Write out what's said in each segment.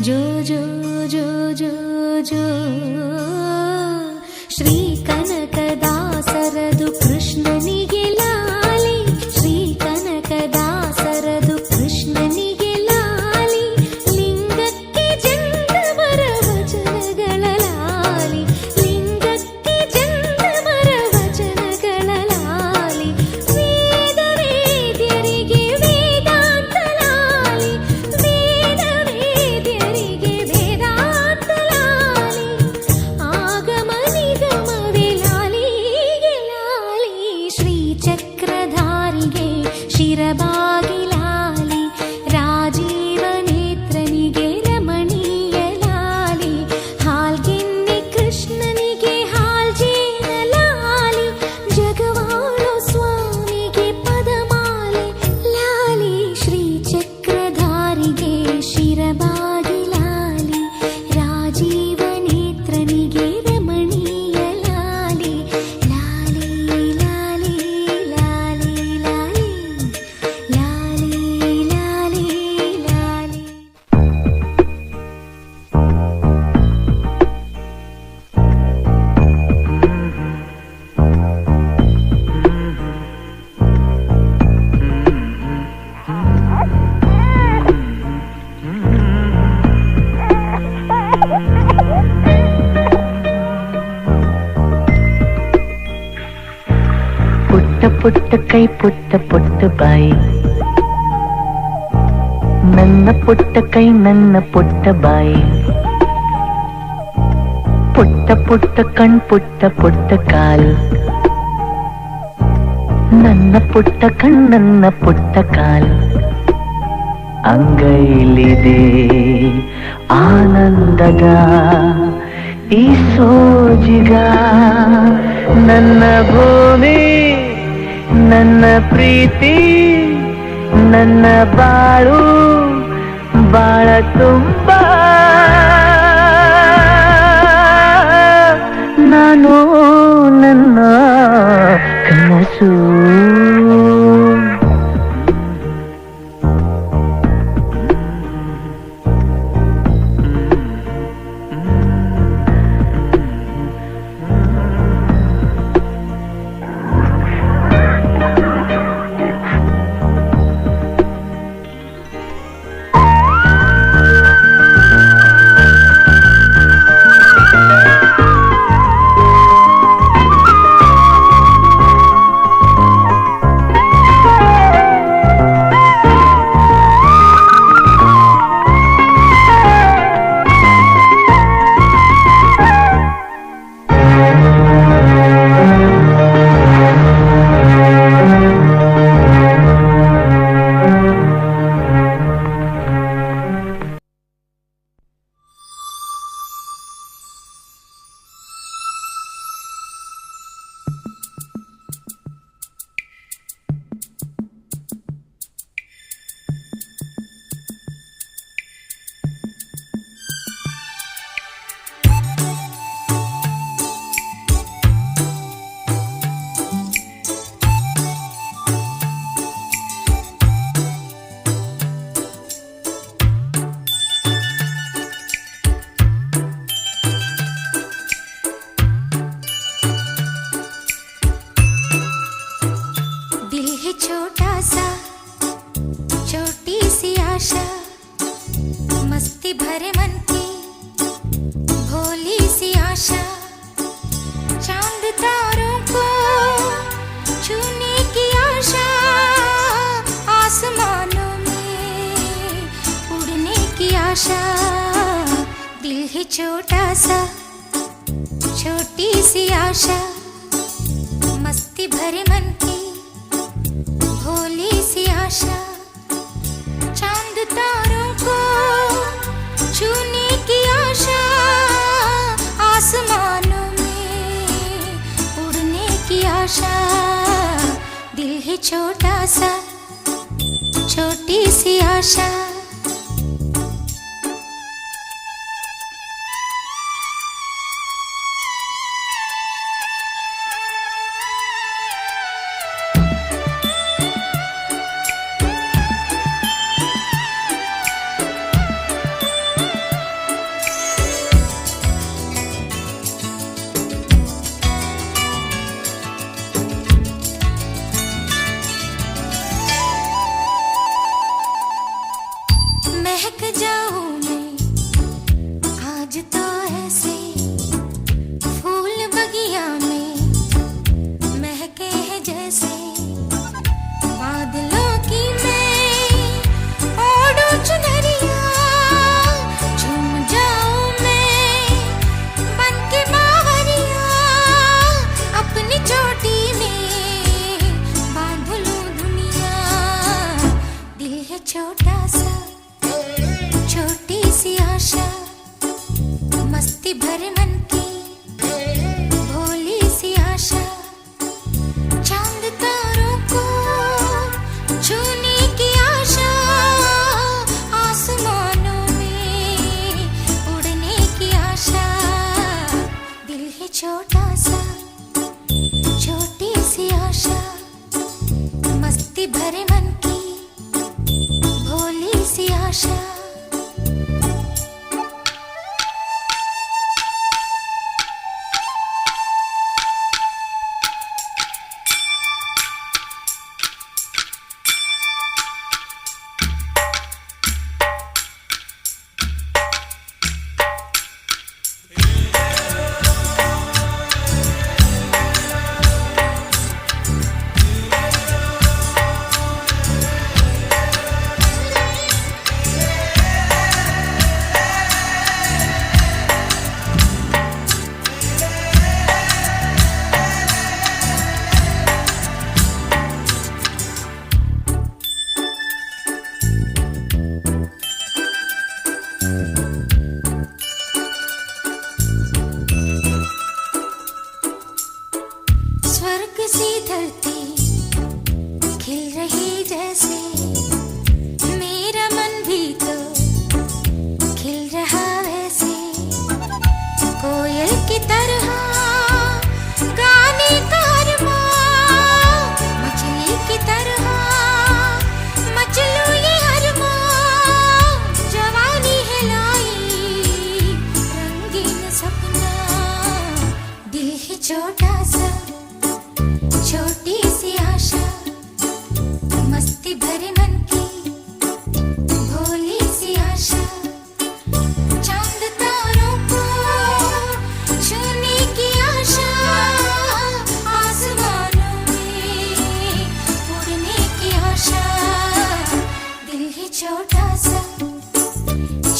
ಜೋ ಜೋ ಜೋ ಜೋ ಜೋ ಶ್ರೀ ಕನಕದಾಸರದು ಕೃಷ್ಣನಿಗೆ ಲಾಲಿ, ಶ್ರೀ ಕನಕದಾಸರದು ಕೃಷ್ಣನಿಗೆ ಲಾಲಿ, ಲಿಂಗಕ್ಕೆ ಚಂದಮರ ವಚನಗಳ ಲಾಲಿ, ಲಿಂಗಕ್ಕೆ ಚಂದಮರ ವಚನಗಳ ಲಾಲಿ, ವೇದ ವೇದ್ಯರಿಗೆ ವೇದಾಂತ ಲಾಲಿ, ವೇದ ವೇದ್ಯರಿಗೆ ವೇದಾಂತ ಲಾಲಿ, ಆಗಮ ನಿಗಮವೇ ಲಾಲಿಗೆ ಲಾಲಿ, ಶ್ರೀ ಚಕ್ರಧಾರಿಗೆ ಶಿರಬಾಗಿ ಲಾಲಿ, ರಾಜೀವ ನೇತ್ರನಿಗೆ ರಮಣೀಯ ಲಾಲಿ, ಹಾಲ್ಗೆನ್ನೆ ಕೃಷ್ಣನಿಗೆ ಹಾಲ್ಜೇನ ಲಾಲಿ, ಜಗವಾಳೋ ಸ್ವಾಮಿಗೆ ಪದಮಾಲೆ ಲಾಲಿ, ಶ್ರೀ ಚಕ್ರಧಾರಿಗೆ ಶಿರಬಾಗಿ ಲಾಲಿ, ರಾಜೀವ ನೇತ್ರನಿಗೆ ರಮಣೀಯ ಲಾಲಿ, ಲಾಲಿ ಲಾಲಿ ಲಾಲಿ ಲಾಲಿ ಲಾಲಿ ಲಾಲಿ ಲಾಲಿ. ಪುಟ್ಟ ಪುಟ್ಟ ಕೈ ಪುಟ್ಟ ಪುಟ್ಟ ಬಾಯಿ, ನನ್ನ ಪುಟ್ಟ ಕೈ ನನ್ನ ಪುಟ್ಟ ಬಾಯಿ, ಪುಟ್ಟ ಪುಟ್ಟ ಕಣ್ ಪುಟ್ಟ ಪುಟ್ಟ ಕಾಲ್, ನನ್ನ ಪುಟ್ಟ ಕಣ್ ನನ್ನ ಪುಟ್ಟ ಕಾಲ್, ಅಂಗೈಲಿದೆ ಆನಂದದ ಈ ಸೋಜಿಗ, ನನ್ನ ಭೂಮಿ ನನ್ನ ಪ್ರೀತಿ ನನ್ನ ಬಾಳು ಬಾಳ ತುಂಬ, ನಾನು ನನ್ನ ಕನಸು. छोटा सा छोटी सी आशा, मस्ती भरे मन की भोली सी आशा, चांद तारों को छूने की आशा, आसमानों में उड़ने की आशा, दिल है छोटा सा छोटी सी आशा, मस्ती भरे मन की भोली सी आशा, चांद तारों को छूने की आशा, आसमानों में उड़ने की आशा, दिल है छोटा सा छोटी सी आशा. तरह गाने का अरमां, मछली की तरह मचलूं ये अरमां, जवानी है लाई रंगीन सपना, दिल है छोटा सा छोटी सी आशा, मस्ती भरे मन की भोली सी आशा, चांद तारों को छूने की आशा, आसमानों में उड़ने की आशा, दिल है छोटा सा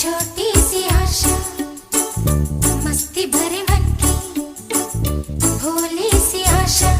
छोटी सी आशा, मस्ती भरे मन की भोली सी आशा।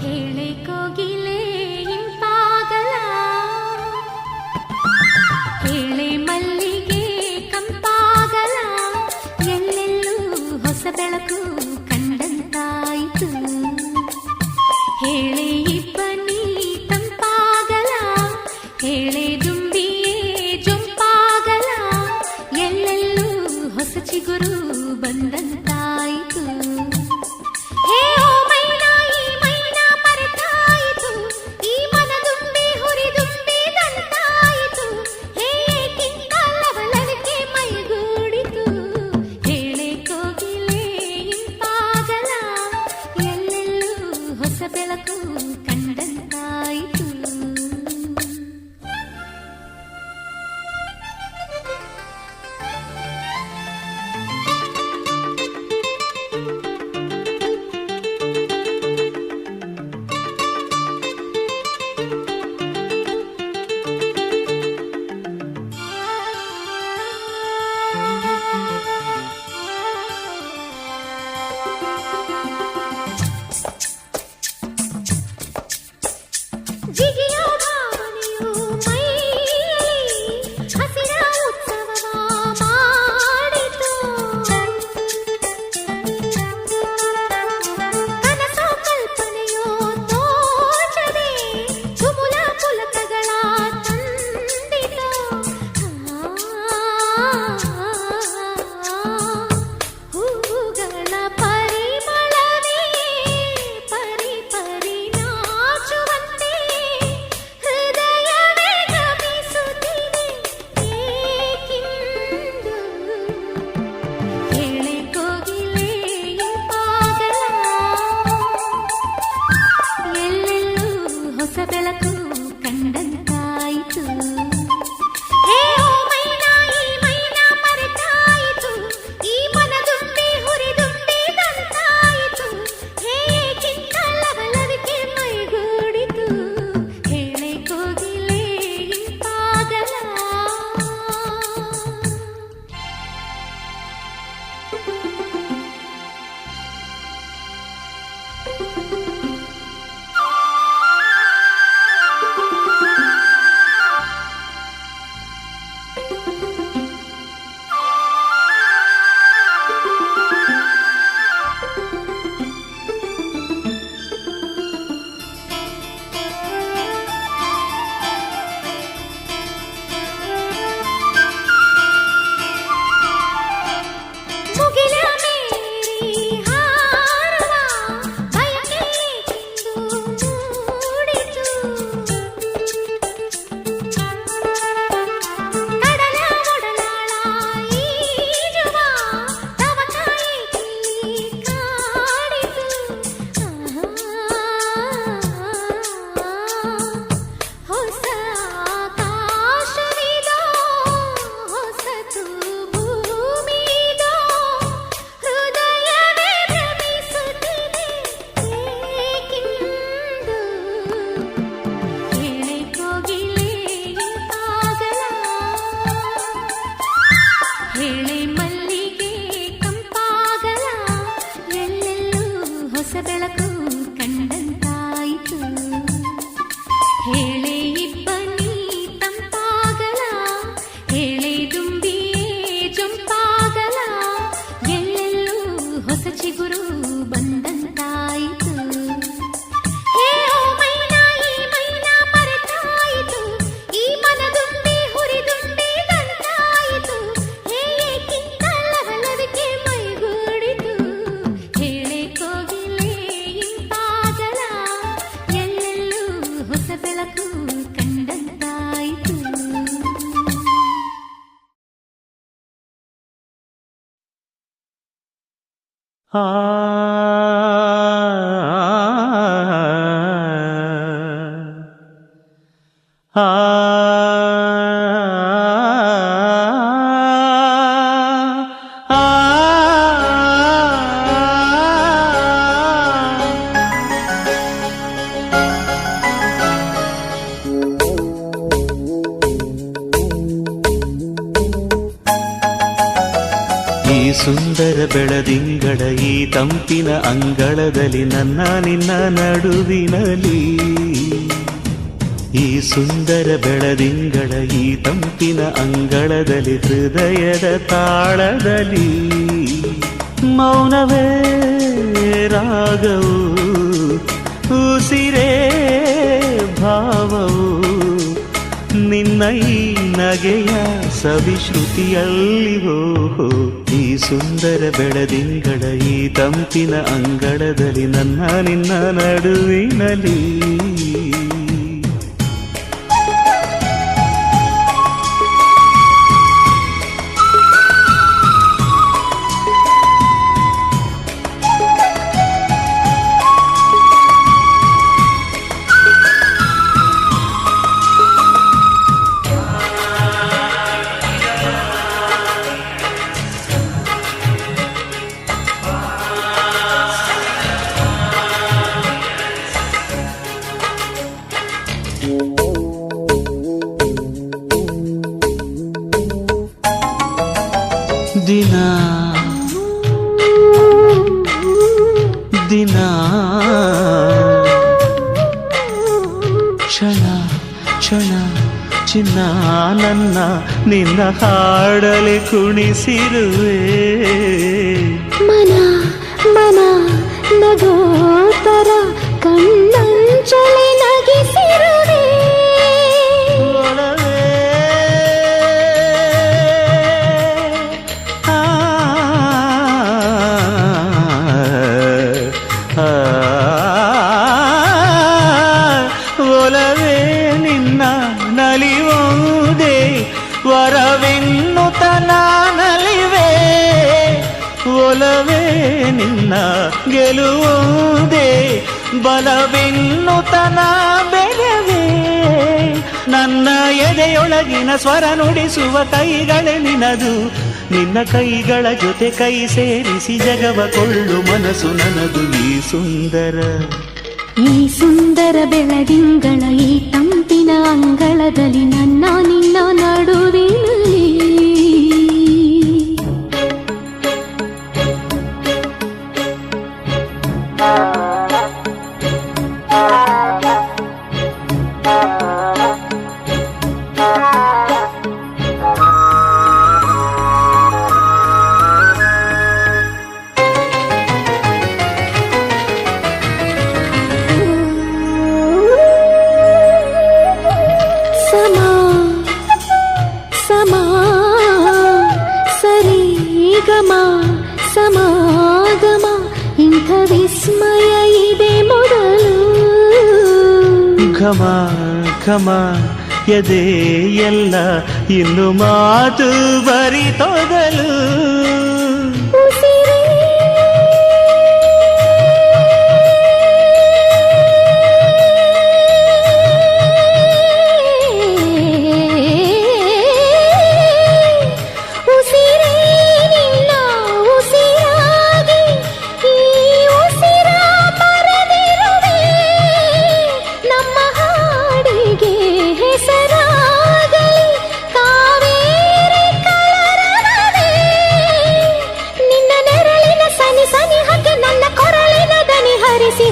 ಹೇಳೆ ಕೋಗಿಲೆ ಇಂಪಾಗಲ, ಹೇಳೆ ಮಲ್ಲಿಗೆ ಕಂಪಾಗಲ, ಎಲ್ಲೆಲ್ಲೂ ಹೊಸ ಬೆಳಕು ಕಂಡಂತಾಯಿತು, ಹೇಳೆ ಇಬ್ಬನಿ ತಂಪಾಗಲ, ಹೇಳೆ ದುಂಬಿಯೇ ಜೊಂಪಾಗಲ, ಎಲ್ಲೆಲ್ಲೂ ಹೊಸ ಚಿಗುರು ಬಂದಂತಾಯಿತು, ಹೇ ಓ ಮೈನಾ ಈ ಮೈನಾ ಮರೆತಾಯಿತು, ಈ ಮನದುಂಬಿ ಹುರಿದುಂಬಿದಂತಾಯಿತು, ಹೇ ಕಿಂತ ಲವಲವಿಕೆ ಮೈಗೂಡಿತು, ಹೇಳೆ ಕೋಗಿಲೆ ಇಂಪಾಗಲ, ಎಲ್ಲೆಲ್ಲೂ ಹೊಸ ಬೆಳಕು ಕಂಡಂತಾಯಿತು. ಆ ಆ ಈ ಸುಂದರ ಬೆಳದಿಂಗಳ ಈ ತಂಪಿನ ಅಂಗಳದಲ್ಲಿ ನನ್ನ ನಿನ್ನ ನಡುವಿನಲ್ಲಿ ಈ ಸುಂದರ ಬೆಳದಿಂಗಳ ಈ ತಂಪಿನ ಅಂಗಳದಲ್ಲಿ ಹೃದಯದ ತಾಳದಲ್ಲಿ ಮೌನವೇ ರಾಗವು ಉಸಿರೇ ಭಾವವು ನಿನ್ನ ಈ ನಗೆಯ ಸವಿಶ್ರುತಿಯಲ್ಲಿವೋ ಈ ಸುಂದರ ಬೆಳದಿಂಗಳ ಈ ತಂಪಿನ ಅಂಗಳದಲ್ಲಿ ನನ್ನ ನಿನ್ನ ನಡುವಿನಲ್ಲಿ ದಿನ ದಿನ ಕ್ಷಣ ಕ್ಷಣ ಚಿನ್ನ ನನ್ನ ನಿನ್ನ ಹಾಡಲಿ ಕುಣಿಸಿರುವೆ ಮನ ಮನ ನಗೋತರ ಕಣ್ಣಂಚಲಿ ನಗಿಸಿರುವೆ ಒಲವೇ ಒಲವೇ ನಿನ್ನ ನಲಿಯುವುದೇ ವರವೆನ್ನುತ್ತ ನಲಿವೆ ಒಲವೇ ನಿನ್ನ ಗೆಲುವುದೇ ಬಲವೆನ್ನುತ್ತ ಬೆರವೇ ನನ್ನ ಎದೆಯೊಳಗಿನ ಸ್ವರ ನುಡಿಸುವ ಕೈಗಳೇ ನಿನದು ನಿನ್ನ ಕೈಗಳ ಜೊತೆ ಕೈ ಸೇರಿಸಿ ಜಗವ ಕೊಳ್ಳು ಮನಸ್ಸು ನನದು ಈ ಸುಂದರ ಬೆಳದಿಂಗಳ ಈ ತಂಪಿನ ಅಂಗಳದಲ್ಲಿ ನನ್ನ ನಿನ್ನ ನಡುವಿನಲ್ಲಿ ಸಮಾಗಮ ಇಂಥ ವಿಸ್ಮಯ ಇದೆ ಮೊದಲು ಘಮ ಘಮ ಎದೆ ಎಲ್ಲ ಇನ್ನು ಮಾತು ಬರಿತೊದಲು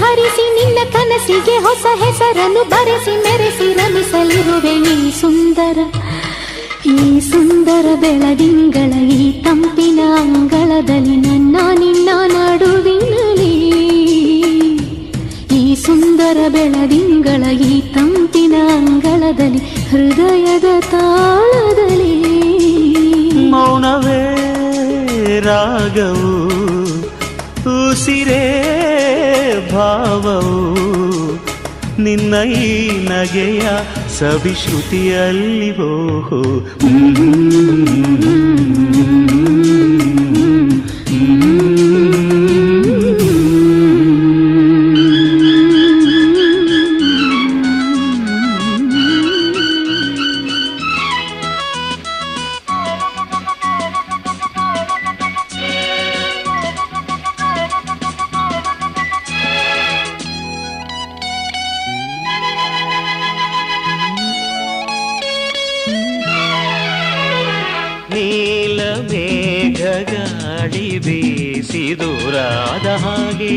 ಹರಿಸಿ ನಿನ್ನ ಕನಸಿಗೆ ಹೊಸ ಹೆಸರನ್ನು ಬರೆಸಿ ಮೆರೆಸಿ ರಮಿಸಲಿರುವೆ ಈ ಸುಂದರ ಬೆಳದಿಂಗಳ ಈ ತಂಪಿನ ಅಂಗಳದಲ್ಲಿ ನನ್ನ ನಿನ್ನ ನಡುವಿನಲ್ಲಿ ಈ ಸುಂದರ ಬೆಳದಿಂಗಳ ಈ ತಂಪಿನ ಅಂಗಳದಲ್ಲಿ ಹೃದಯದ ತಾಳದಲ್ಲಿ ಮೌನವೇ ರಾಗವು ಉಸಿರೇ ಭಾವವು ನಿನ್ನ ಈ ನಗೆಯ ಸವಿಶ್ರುತಿಯಲ್ಲಿವೋ Mm-hmm. ಗಾಳಿ ಬೀಸಿ ದೂರಾದ ಹಾಗೆ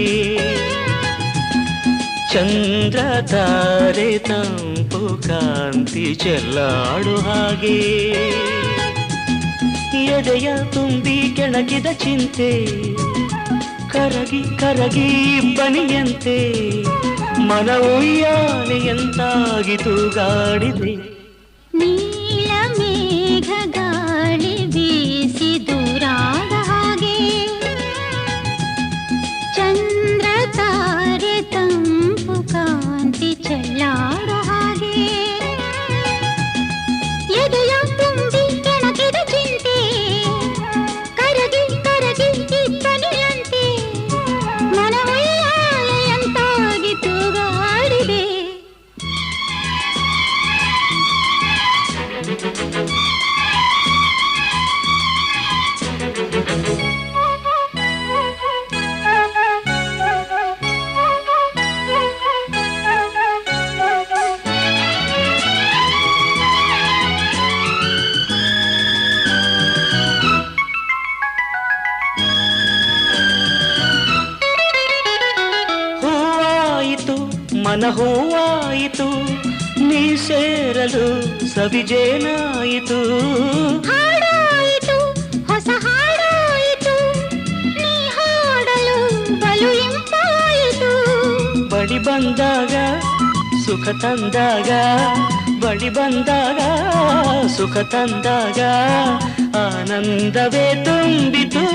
ಚಂದ್ರ ತಾರೆ ತಂಪು ಕಾಂತಿ ಚೆಲ್ಲಾಡು ಹಾಗೆ ಎದೆಯ ತುಂಬಿ ಕೆಣಕಿದ ಚಿಂತೆ ಕರಗಿ ಕರಗಿ ಬನಿಯಂತೆ ಮನ ಉಯ್ಯಾಲೆಯಂತಾಗಿ ತೂಗಾಡಿದೆ ನೀಲ ಮೇಘ ಗಾಳಿ ಬೀಸಿ ದೂರಾದ ಹಾಗೆ ಚಂದ್ರ ತಾರೆ ತಂಪು ಕಾಂತಿ ಚೆಲ್ಲಾಡೋ ಹಾಗೆ ಎದೆಯ ತುಂಬಿ ಕೆಣಕಿದ ಚಿಂತೆ ಕರಗಿ ಕರಗಿ ಇಬ್ಬನಿಯಂತೆ ಮನ ಉಯ್ಯಾಲೆಯಂತಾಗಿ ತೂಗಾಡಿದೆ ಹೂವಾಯಿತು ಮನ ಹೂವಾಯಿತು ನೀ ಸೇರಲು ಸವಿಜೇನಾಯಿತು ಹಾಡಾಯಿತು ಹೊಸ ಹಾಡಾಯಿತು ನೀ ಹಾಡಲು ಬಲು ಇಂಪಾಯಿತು ಬಡಿ ಬಂದಾಗ ಸುಖ ತಂದಾಗ ಬಡಿ ಬಂದಾಗ ಸುಖ ತಂದಾಗ ಆನಂದವೇ ತುಂಬಿತು